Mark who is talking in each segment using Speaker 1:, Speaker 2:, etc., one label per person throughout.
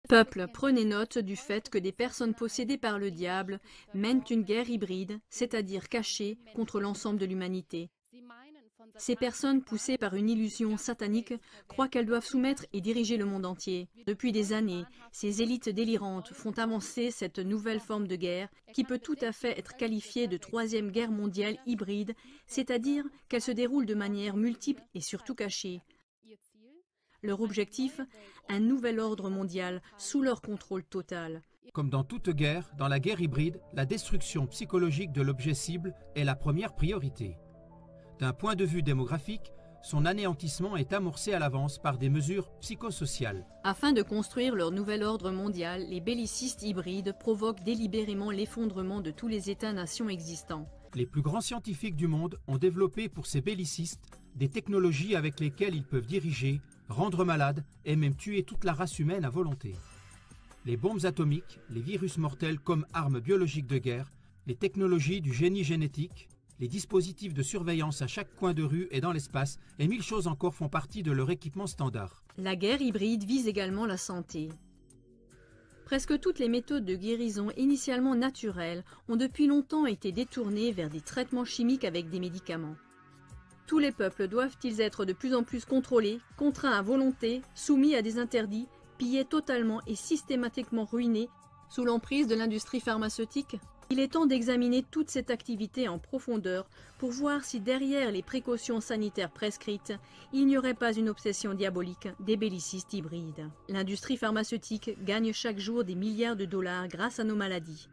Speaker 1: Peuple, prenez note du fait que des personnes possédées par le diable mènent une guerre hybride, c'est-à-dire cachée, contre l'ensemble de l'humanité. Ces personnes, poussées par une illusion satanique, croient qu'elles doivent soumettre et diriger le monde entier. Depuis des années, ces élites délirantes font avancer cette nouvelle forme de guerre qui peut tout à fait être qualifiée de troisième guerre mondiale hybride, c'est-à-dire qu'elle se déroule de manière multiple et surtout cachée. Leur objectif, un nouvel ordre mondial sous leur contrôle total.
Speaker 2: Comme dans toute guerre, dans la guerre hybride, la destruction psychologique de l'objet cible est la première priorité. D'un point de vue démographique, son anéantissement est amorcé à l'avance par des mesures psychosociales.
Speaker 1: Afin de construire leur nouvel ordre mondial, les bellicistes hybrides provoquent délibérément l'effondrement de tous les États-nations existants.
Speaker 2: Les plus grands scientifiques du monde ont développé pour ces bellicistes des technologies avec lesquelles ils peuvent diriger, rendre malade et même tuer toute la race humaine à volonté. Les bombes atomiques, les virus mortels comme armes biologiques de guerre, les technologies du génie génétique, les dispositifs de surveillance à chaque coin de rue et dans l'espace, et mille choses encore font partie de leur équipement standard.
Speaker 1: La guerre hybride vise également la santé. Presque toutes les méthodes de guérison initialement naturelles ont depuis longtemps été détournées vers des traitements chimiques avec des médicaments. Tous les peuples doivent-ils être de plus en plus contrôlés, contraints à volonté, soumis à des interdits, pillés totalement et systématiquement ruinés sous l'emprise de l'industrie pharmaceutique? Il est temps d'examiner toute cette activité en profondeur pour voir si derrière les précautions sanitaires prescrites, il n'y aurait pas une obsession diabolique des bellicistes hybrides. L'industrie pharmaceutique gagne chaque jour des milliards de dollars grâce à nos maladies.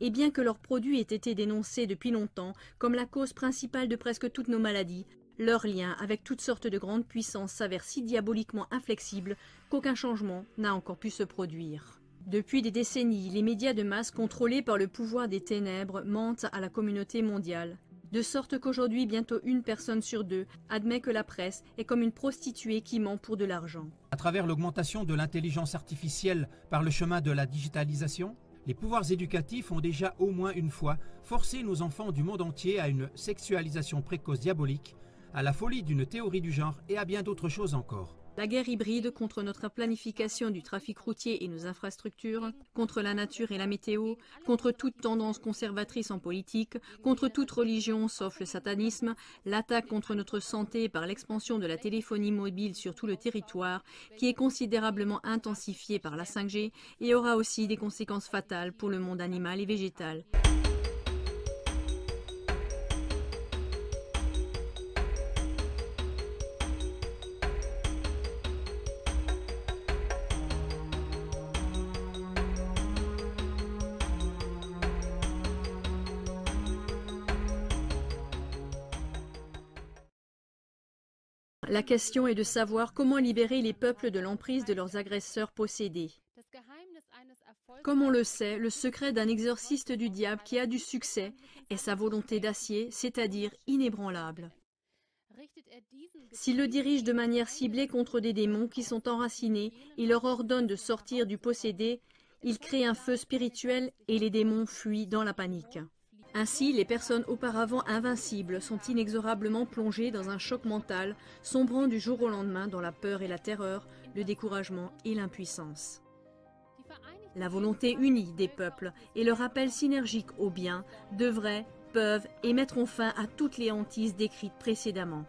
Speaker 1: Et bien que leurs produits aient été dénoncés depuis longtemps comme la cause principale de presque toutes nos maladies, leur lien avec toutes sortes de grandes puissances s'avère si diaboliquement inflexible qu'aucun changement n'a encore pu se produire. Depuis des décennies, les médias de masse contrôlés par le pouvoir des ténèbres mentent à la communauté mondiale. De sorte qu'aujourd'hui, bientôt une personne sur deux admet que la presse est comme une prostituée qui ment pour de l'argent.
Speaker 2: À travers l'augmentation de l'intelligence artificielle par le chemin de la digitalisation, les pouvoirs éducatifs ont déjà au moins une fois forcé nos enfants du monde entier à une sexualisation précoce diabolique, à la folie d'une théorie du genre et à bien d'autres choses encore.
Speaker 1: La guerre hybride contre notre planification du trafic routier et nos infrastructures, contre la nature et la météo, contre toute tendance conservatrice en politique, contre toute religion sauf le satanisme, l'attaque contre notre santé par l'expansion de la téléphonie mobile sur tout le territoire, qui est considérablement intensifiée par la 5G et aura aussi des conséquences fatales pour le monde animal et végétal. La question est de savoir comment libérer les peuples de l'emprise de leurs agresseurs possédés. Comme on le sait, le secret d'un exorciste du diable qui a du succès est sa volonté d'acier, c'est-à-dire inébranlable. S'il le dirige de manière ciblée contre des démons qui sont enracinés, il leur ordonne de sortir du possédé, il crée un feu spirituel et les démons fuient dans la panique. Ainsi, les personnes auparavant invincibles sont inexorablement plongées dans un choc mental, sombrant du jour au lendemain dans la peur et la terreur, le découragement et l'impuissance. La volonté unie des peuples et leur appel synergique au bien devraient, peuvent et mettront fin à toutes les hantises décrites précédemment.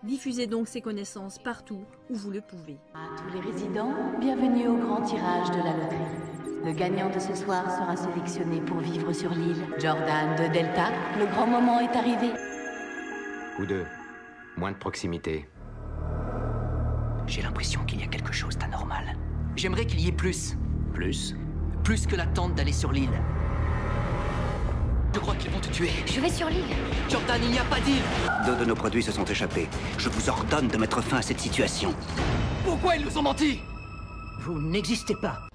Speaker 1: Diffusez donc ces connaissances partout où vous le pouvez.
Speaker 3: À tous les résidents, bienvenue au grand tirage de la loterie. Le gagnant de ce soir sera sélectionné pour vivre sur l'île. Jordan de Delta, le grand moment est arrivé.
Speaker 4: Ou deux. Moins de proximité.
Speaker 5: J'ai l'impression qu'il y a quelque chose d'anormal. J'aimerais qu'il y ait plus.
Speaker 4: Plus.
Speaker 5: Plus que l'attente d'aller sur l'île. Je crois qu'ils vont te tuer.
Speaker 6: Je vais sur l'île.
Speaker 5: Jordan, il n'y a pas d'île.
Speaker 7: Deux de nos produits se sont échappés. Je vous ordonne de mettre fin à cette situation.
Speaker 5: Pourquoi ils nous ont menti?
Speaker 8: Vous n'existez pas.